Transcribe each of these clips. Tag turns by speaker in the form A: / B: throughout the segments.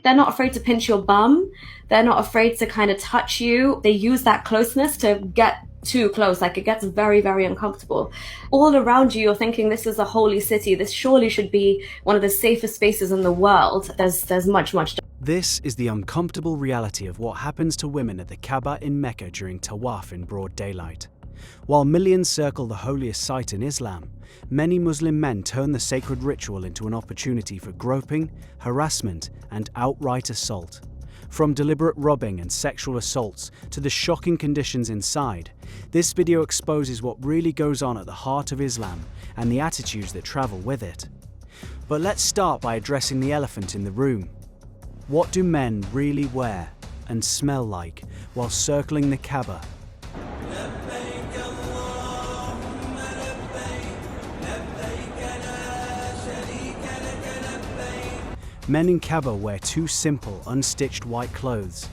A: They're not afraid to pinch your bum. They're not afraid to kind of touch you. They use that closeness to get too close. Like, it gets very, very uncomfortable. All around you, you're thinking, this is a holy city. This surely should be one of the safest spaces in the world. There's much.
B: This is the uncomfortable reality of what happens to women at the Kaaba in Mecca during Tawaf in broad daylight. While millions circle the holiest site in Islam, many Muslim men turn the sacred ritual into an opportunity for groping, harassment, and outright assault. From deliberate robbing and sexual assaults to the shocking conditions inside, this video exposes what really goes on at the heart of Islam and the attitudes that travel with it. But let's start by addressing the elephant in the room. What do men really wear and smell like while circling the Kaaba? Men in Kaaba wear two simple, unstitched white clothes.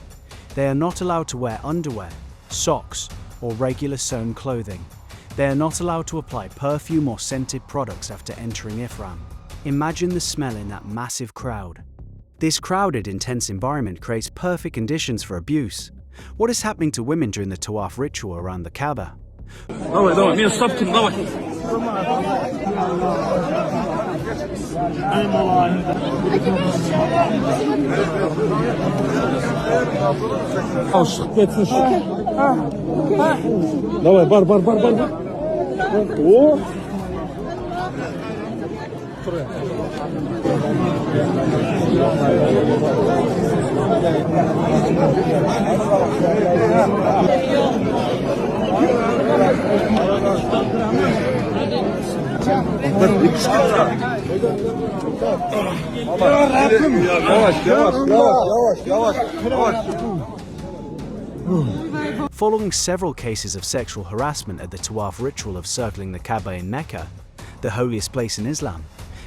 B: They are not allowed to wear underwear, socks, or regular sewn clothing. They are not allowed to apply perfume or scented products after entering Ihram. Imagine the smell in that massive crowd. This crowded, intense environment creates perfect conditions for abuse. What is happening to women during the Tawaf ritual around the Kaaba? Following several cases of sexual harassment at the Tawaf ritual of circling the Kaaba in Mecca, the holiest place in Islam,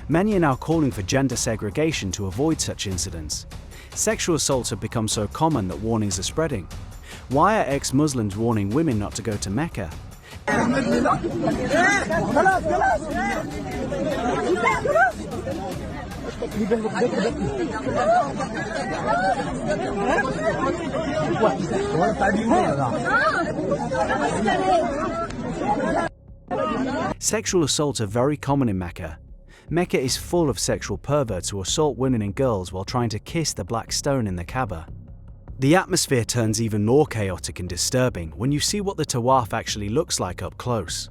B: many are now calling for gender segregation to avoid such incidents. Sexual assaults have become so common that warnings are spreading. Why are ex-Muslims warning women not to go to Mecca? Sexual assaults are very common in Mecca. Mecca is full of sexual perverts who assault women and girls while trying to kiss the black stone in the Kaaba. The atmosphere turns even more chaotic and disturbing when you see what the Tawaf actually looks like up close.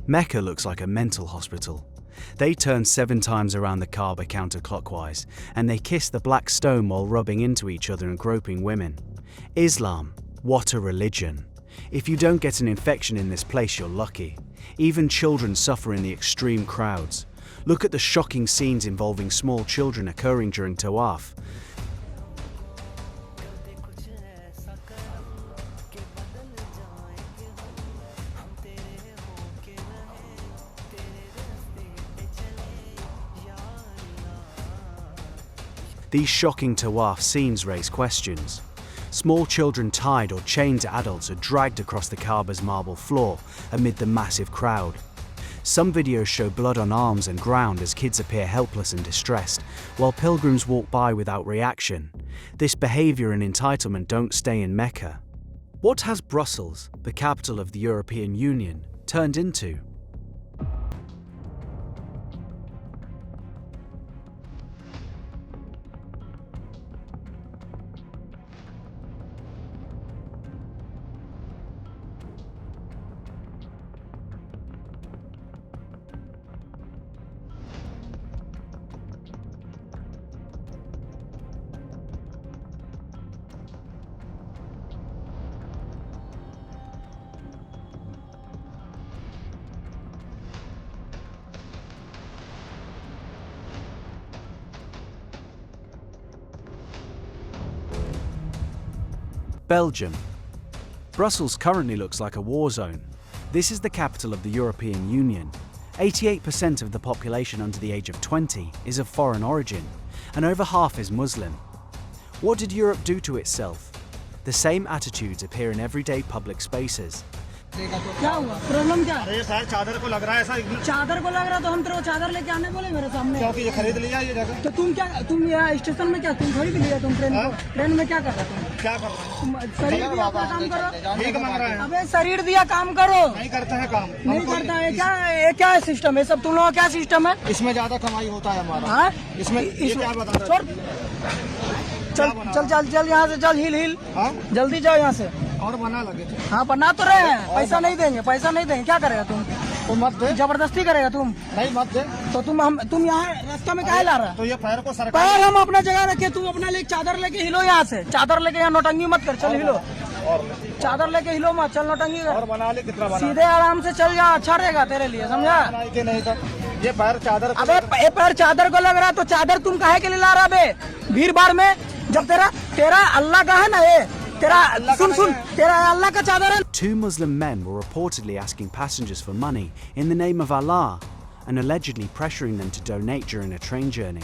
B: Mecca looks like a mental hospital. They turn 7 times around the Kaaba counterclockwise, and they kiss the black stone while rubbing into each other and groping women. Islam, what a religion. If you don't get an infection in this place, you're lucky. Even children suffer in the extreme crowds. Look at the shocking scenes involving small children occurring during Tawaf. These shocking Tawaf scenes raise questions. Small children tied or chained to adults are dragged across the Kaaba's marble floor amid the massive crowd. Some videos show blood on arms and ground as kids appear helpless and distressed, while pilgrims walk by without reaction. This behaviour and entitlement don't stay in Mecca. What has Brussels, the capital of the European Union, turned into? Belgium. Brussels currently looks like a war zone. This is the capital of the European Union. 88% of the population under the age of 20 is of foreign origin, and over half is Muslim. What did Europe do to itself? The same attitudes appear in everyday public spaces.
C: क्या हुआ problem क्या है? ये शायद चादर को लग रहा है ऐसा। चादर को लग रहा तो हम तेरे को चादर लेके आने बोले मेरे सामने। क्योंकि ये खरीद लिया ये जगह। तो तुम यहाँ स्टेशन में क्या तुम खरीद लिया तुम ट्रेन में क्या कर रहा तुम? क्या कर रहा? शरीर दिया काम करो। ठीक मांग रहा है। अबे शरीर दिया काम करो। नहीं करते हैं काम। नहीं करता है क्या? ये क्या सिस्टम है सब तुम लोगों का क्या सिस्टम है? इसमें ज्यादा कमाई होता है हमारा। इसमें क्या बता चल यहाँ से चल हिल जल्दी जाओ यहाँ से। और बना लगे थे। हाँ बना तो रहे हैं। पैसा नहीं देंगे क्या करेगा तुम? तो मत दे। जबरदस्ती करेगा तुम? नहीं मत दे। तो तुम यहाँ रास्ता में काहे ला रहा है? तो ये पैर को सरकार पैर हम अपना जगह रखे तुम अपना ले चादर लेके हिलो यहाँ से। चादर लेके यहाँ नौटंगी मत कर चल हिलो। चादर लेके हिलो मत चल नौटंगी कर। और बना ले कितना बना? सीधे आराम से चल जा अच्छा रहेगा तेरे लिए समझा? नहीं कर ये पैर चादर। अबे ये पैर चादर को लग रहा तो चादर तुम काहे के लिए ला रहा बे भीड़ भाड़ में जब तेरा अल्लाह का है ना ये
B: Two Muslim men were reportedly asking passengers for money in the name of Allah and allegedly pressuring them to donate during a train journey.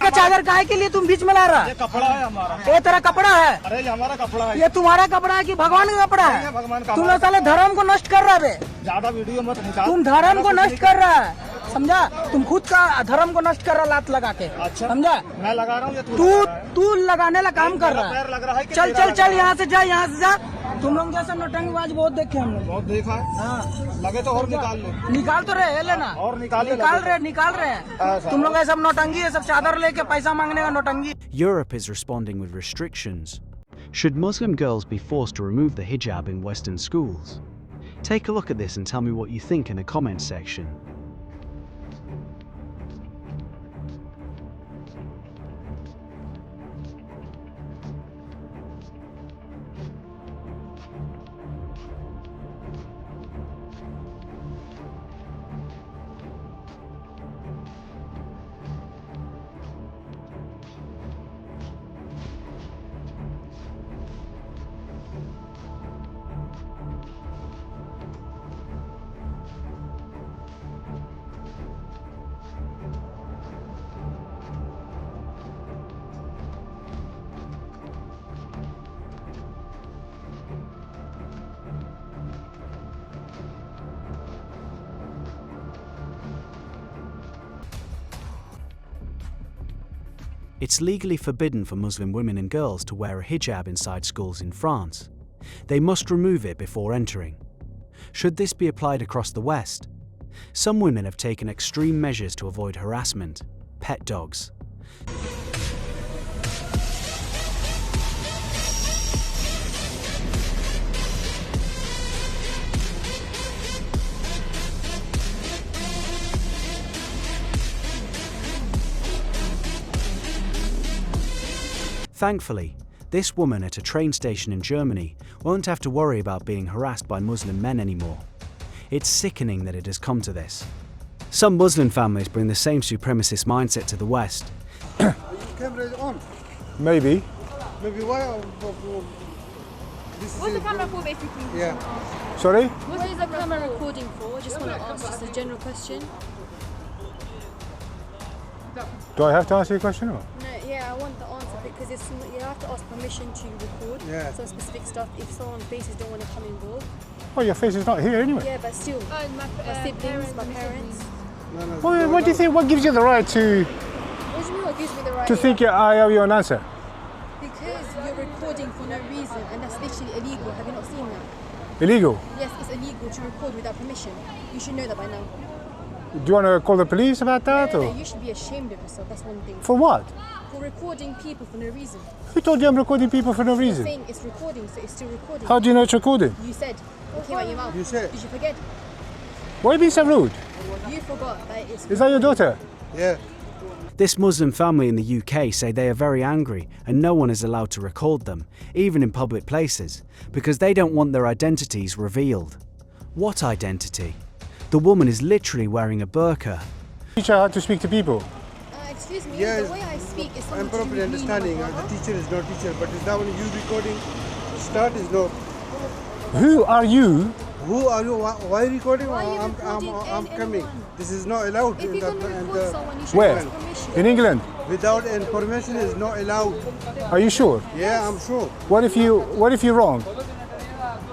C: चादर काहे के लिए तुम बीच में ला रहा? ये कपड़ा है हमारा। ये तेरा कपड़ा है? अरे ये हमारा कपड़ा है। ये तुम्हारा कपड़ा है कि भगवान का कपड़ा है? तुम लोग साले धर्म को नष्ट कर रहा है। ज्यादा वीडियो मत निकाल। तुम धर्म को नष्ट कर रहा है समझा? तुम खुद का धर्म को नष्ट कर रहा लात लगा के। अच्छा समझा? मैं लगा रहा हूँ तू लगाने ला काम कर रहा है। चल यहाँ से जा। तुम लोग जैसा नौटंकीबाज बहुत देखे हमने। बहुत देखा है। हाँ लगे तो और निकाल तो रहे लेना और निकाल रहे हैं। तुम लोग ऐसा नौटंकी है सब चादर लेके पैसा मांगने का नौटंकी।
B: Europe is responding with restrictions. Should Muslim girls be forced to remove the hijab in Western schools? Take a look at this and tell me what you think in the comments section. It's legally forbidden for Muslim women and girls to wear a hijab inside schools in France. They must remove it before entering. Should this be applied across the West? Some women have taken extreme measures to avoid harassment. Pet dogs. Thankfully, this woman at a train station in Germany won't have to worry about being harassed by Muslim men anymore. It's sickening that it has come to this. Some Muslim families bring the same supremacist mindset to the West.
D: Are your cameras on?
E: Maybe.
D: Maybe why?
F: What's the camera for basically?
D: Yeah.
E: Sorry?
F: What is the camera recording for? I just want to ask just a general question.
E: Do I have to ask you a question? Or?
F: No, yeah, I want the answer quickly. because you have to ask permission to record some specific stuff if someone's faces don't want to come involved.
E: Well, your face is not here anyway.
F: Yeah, but still, my siblings, my parents.
E: Well, what do you think? What gives you the right to
F: What do you mean what gives me the right
E: to think I owe you an answer?
F: Because you're recording for no reason, and that's literally illegal. Have you not seen that?
E: Illegal?
F: Yes, it's illegal to record without permission. You should know that by now.
E: Do you want to call the police about that?
F: No,
E: Or?
F: you should be ashamed of yourself. That's one thing.
E: For what?
F: For recording people for no reason.
E: Who told you I'm recording people for no
F: You're
E: reason?
F: saying it's recording, so it's still recording.
E: How do you know it's recorded?
F: You said. It came out your mouth.
D: You said.
F: Did you forget?
E: Why are you being so rude?
F: You forgot that it's.
E: Is that your daughter?
D: Yeah.
B: This Muslim family in the UK say they are very angry and no one is allowed to record them, even in public places, because they don't want their identities revealed. What identity? The woman is literally wearing a burqa.
E: Teach her how to speak to people.
F: Excuse me.
D: Yes.
F: The way I speak is something
D: I'm
F: to do
D: properly
F: with me and my
D: understanding.
F: brother.
D: The teacher is not teacher, but is that when you recording? Start is no.
E: Who are you?
D: Who are you? Why recording?
F: Why are you
D: I'm
F: recording
D: coming.
F: anyone?
D: This is not allowed.
F: If you're going to record someone, you should
E: Where?
F: ask permission.
E: In England?
D: Without information is not allowed.
E: Are you sure?
D: Yeah, I'm sure.
E: What if you're wrong?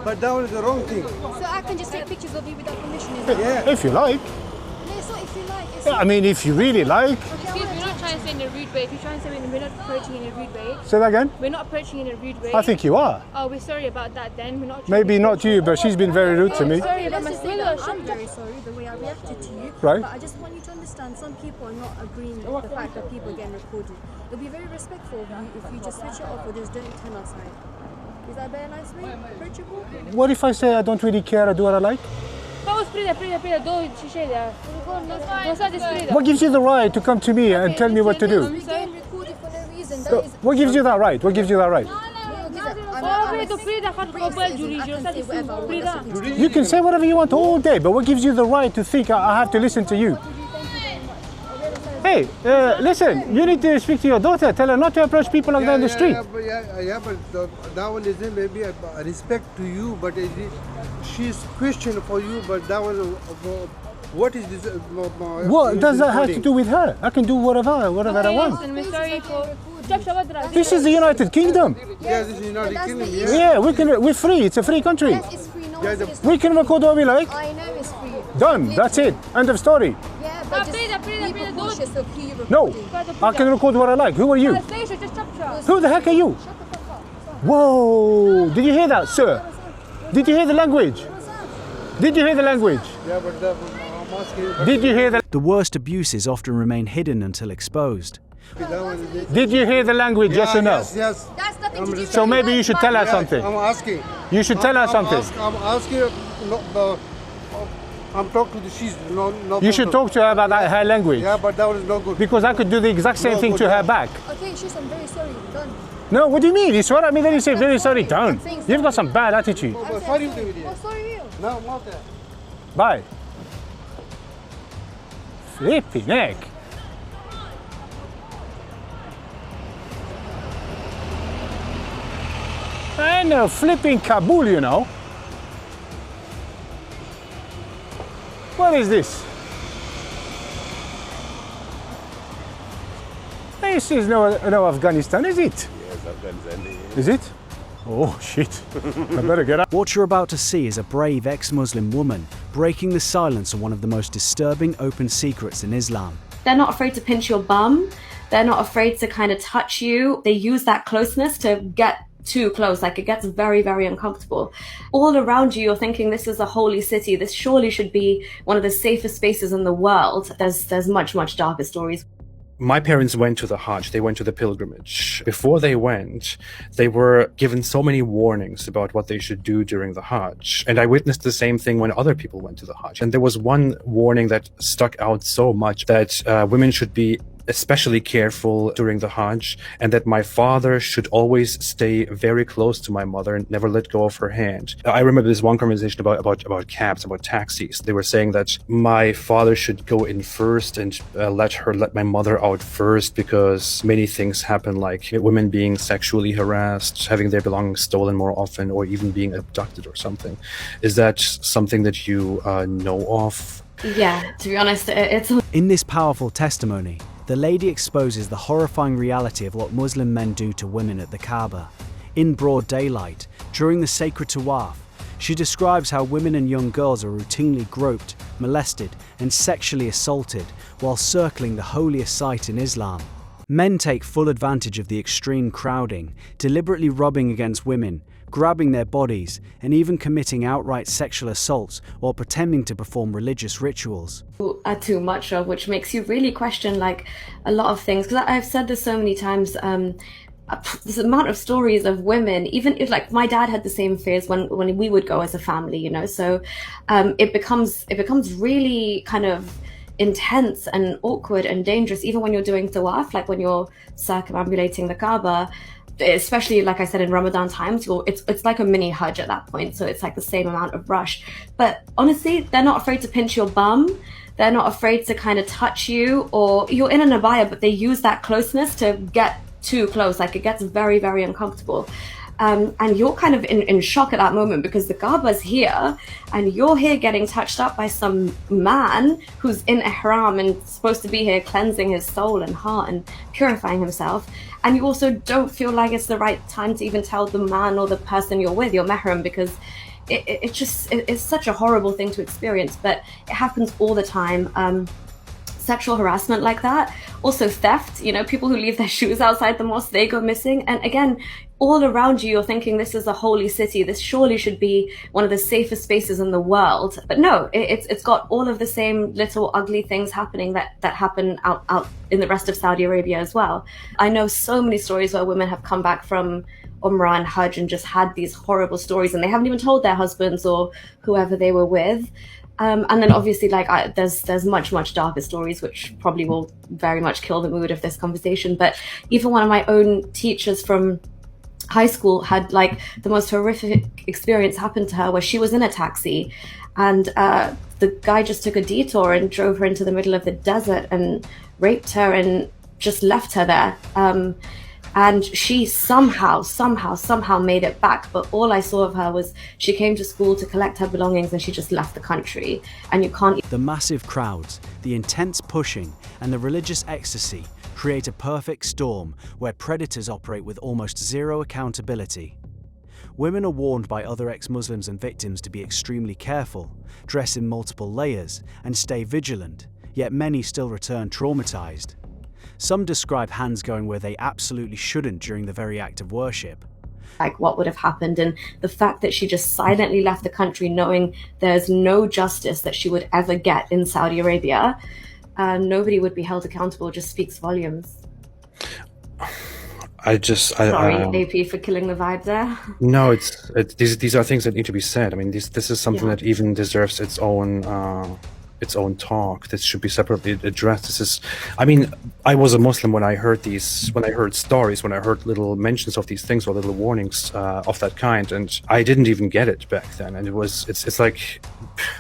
D: But that one is the wrong thing.
F: So I can just take pictures of you without permission, is it?
D: Yeah.
E: If you like.
F: No, it's not if you like. It's
E: I mean, if you really like.
G: Excuse me, we're not trying to say in a rude way. If you're trying to say we're not approaching in a rude way,
E: Say that again?
G: we're not approaching in a rude way.
E: I think you are.
G: Oh, we're sorry about that then. We're not.
E: Maybe not you, but she's been very rude to me.
G: Sorry about
F: Let's
G: my
F: just say that
G: sister.
F: I'm very sorry the way I reacted to you.
E: Right.
F: But I just want you to understand some people are not agreeing with the fact that people are getting recorded. It'll be very respectful of you if you just switch it off or just don't turn outside. Is that a very nice way? Approachable?
E: What if I say I don't really care, I do what I like?
G: Vamos, Frida, do shisha.
E: What gives you the right to come to me and tell me what to do?
F: You're getting recorded for no reason. That is.
E: What gives you that right? What gives you that right? You can say whatever you want all day, but what gives you the right to think I have to listen to you? Hey, listen, you need to speak to your daughter. Tell her not to approach people like that in the street.
D: But that one isn't maybe a respect to you, but she's Christian for you, but that one, what is this?
E: What does that have to do with her? I can do whatever I want.
G: Listen, we're sorry for.
E: This is the United Kingdom.
D: Yeah, this is United Kingdom.
E: Yeah, we're free. It's a free country.
F: Yes, it's free. No, it's
E: We can record what we like.
F: I know it's free.
E: Done. That's it. End of story.
F: Yeah, but just be cautious of who you record.
E: No, I can record what I like. Who are you? Who the heck are you? Whoa! Did you hear that, sir? Did you hear the language? Did you hear the language?
D: Yeah, but I'm asking.
E: Did you hear the?
B: The worst abuses often remain hidden until exposed.
E: Did you hear the language? Yes or no?
D: Yes.
F: That's nothing to do with
E: So maybe you should tell her something.
D: I'm asking.
E: You should tell her something.
D: I'm asking. I'm talking to she's no.
E: You should talk to her about her language.
D: Yeah, but that one is no good.
E: Because I could do the exact same thing to her back.
F: Okay, she's I'm very sorry. Done.
E: No, what do you mean? You swear at me, then you say very sorry. Don't. You've got some bad attitude.
D: Sorry, David.
F: Oh, sorry you.
D: No, not that.
E: Bye. Flippy neck. I know flipping Kabul, you know. What is this? This is no Afghanistan, is it?
H: Yes, Afghanistan.
E: Is it? Oh shit. I better get up.
B: What you're about to see is a brave ex-Muslim woman breaking the silence on one of the most disturbing open secrets in Islam.
A: They're not afraid to pinch your bum. They're not afraid to kind of touch you. They use that closeness to get too close. Like, it gets very, very uncomfortable. All around you, you're thinking this is a holy city. This surely should be one of the safest spaces in the world. There's much, much darker stories.
I: My parents went to the Hajj, they went to the pilgrimage. Before they went, they were given so many warnings about what they should do during the Hajj. And I witnessed the same thing when other people went to the Hajj. And there was one warning that stuck out so much, that women should be especially careful during the Hajj, and that my father should always stay very close to my mother and never let go of her hand. I remember this one conversation about cabs, about taxis. They were saying that my father should go in first and let my mother out first, because many things happen, like women being sexually harassed, having their belongings stolen more often, or even being abducted or something. Is that something that you know of?
A: Yeah, to be honest, it's...
B: In this powerful testimony, the lady exposes the horrifying reality of what Muslim men do to women at the Kaaba. In broad daylight, during the sacred tawaf, she describes how women and young girls are routinely groped, molested, and sexually assaulted while circling the holiest site in Islam. Men take full advantage of the extreme crowding, deliberately rubbing against women, grabbing their bodies, and even committing outright sexual assaults while pretending to perform religious rituals.
A: Are too much of, which makes you really question like a lot of things. Because I've said this so many times, this amount of stories of women, even if like my dad had the same fears when we would go as a family, you know, so it becomes really kind of intense and awkward and dangerous even when you're doing tawaf, like when you're circumambulating the Kaaba, especially like I said in Ramadan times, it's like a mini Hajj at that point, so it's like the same amount of rush. But honestly, they're not afraid to pinch your bum, they're not afraid to kind of touch you, or you're in an abaya but they use that closeness to get too close, like it gets very, very uncomfortable. And you're kind of in shock at that moment because the Kaaba's here and you're here getting touched up by some man who's in ihram and supposed to be here cleansing his soul and heart and purifying himself. And you also don't feel like it's the right time to even tell the man or the person you're with, your mahram, because it's such a horrible thing to experience, but it happens all the time. Sexual harassment like that, also theft, you know, people who leave their shoes outside the mosque, they go missing. And again, all around you, you're thinking this is a holy city, this surely should be one of the safest spaces in the world. But no, it's got all of the same little ugly things happening that happen out in the rest of Saudi Arabia as well. I know so many stories where women have come back from Umrah and Hajj and just had these horrible stories and they haven't even told their husbands or whoever they were with. And then obviously, like, there's much darker stories, which probably will very much kill the mood of this conversation. But even one of my own teachers from high school had like the most horrific experience happen to her where she was in a taxi and the guy just took a detour and drove her into the middle of the desert and raped her and just left her there. And she somehow made it back. But all I saw of her was she came to school to collect her belongings and she just left the country. And you can't...
B: The massive crowds, the intense pushing, and the religious ecstasy create a perfect storm where predators operate with almost zero accountability. Women are warned by other ex-Muslims and victims to be extremely careful, dress in multiple layers, and stay vigilant, yet many still return traumatized. Some describe hands going where they absolutely shouldn't during the very act of worship.
A: Like what would have happened, and the fact that she just silently left the country knowing there's no justice that she would ever get in Saudi Arabia, nobody would be held accountable, just speaks volumes. Sorry, AP, for killing the vibe there.
I: No, these are things that need to be said. I mean, this is something that even deserves its own talk. This should be separately addressed. This is, I mean, I was a Muslim when I heard stories, when I heard little mentions of these things or little warnings of that kind, and I didn't even get it back then. And it's like,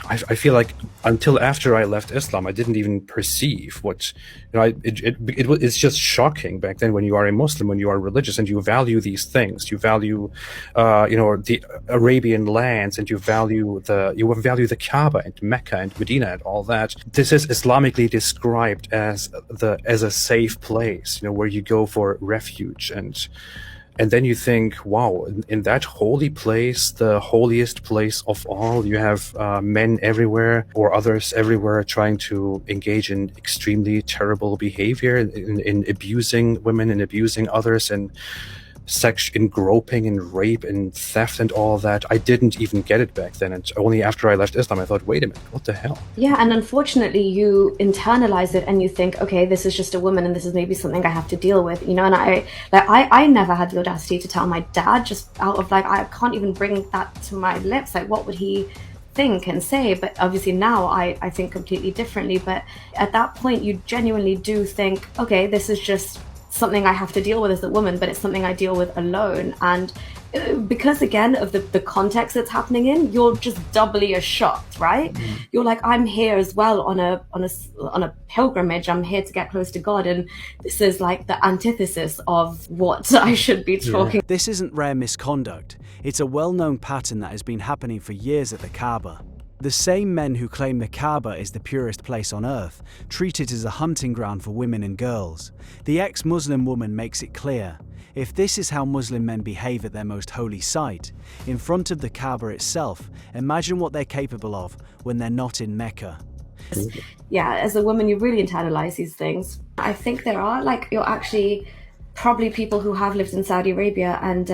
I: I feel like until after I left Islam, I didn't even perceive what, you know, it's just shocking back then when you are a Muslim, when you are religious and you value these things, you value, you know, the Arabian lands, and you value the Kaaba and Mecca and Medina and all that. This is Islamically described as a safe place, you know, where you go for refuge, and then you think, wow, in that holy place, the holiest place of all, you have men everywhere or others everywhere trying to engage in extremely terrible behavior, in abusing women and abusing others, and in groping and rape and theft and all that. I didn't even get it back then, and only after I left Islam I thought, wait a minute, what the hell?
A: Yeah, and unfortunately you internalize it and you think, okay, this is just a woman and this is maybe something I have to deal with, you know. And I never had the audacity to tell my dad, just out of like, I can't even bring that to my lips, like what would he think and say? But obviously now I think completely differently. But at that point you genuinely do think, okay, this is just something I have to deal with as a woman, but it's something I deal with alone. And because again of the context that's happening in, you're just doubly as shocked, right? Mm-hmm. You're like, I'm here as well on a pilgrimage. I'm here to get close to God, and this is like the antithesis of what I should be talking.
B: Yeah. This isn't rare misconduct. It's a well-known pattern that has been happening for years at the Kaaba. The same men who claim the Kaaba is the purest place on earth treat it as a hunting ground for women and girls. The ex-Muslim woman makes it clear, if this is how Muslim men behave at their most holy site, in front of the Kaaba itself, imagine what they're capable of when they're not in Mecca.
A: Yeah, as a woman, you really internalize these things. I think there are, you're actually probably people who have lived in Saudi Arabia, and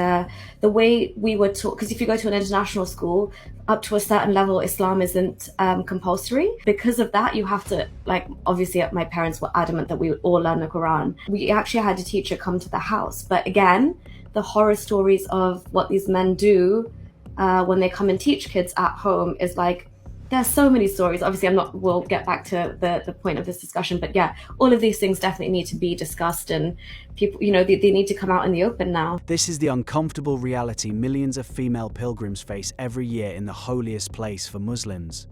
A: the way we were taught, because if you go to an international school, up to a certain level, Islam isn't compulsory. Because of that, you have to, obviously my parents were adamant that we would all learn the Quran. We actually had a teacher come to the house. But again, the horror stories of what these men do when they come and teach kids at home is there's so many stories. Obviously, we'll get back to the point of this discussion, but yeah, all of these things definitely need to be discussed, and people, they need to come out in the open now.
B: This is the uncomfortable reality millions of female pilgrims face every year in the holiest place for Muslims.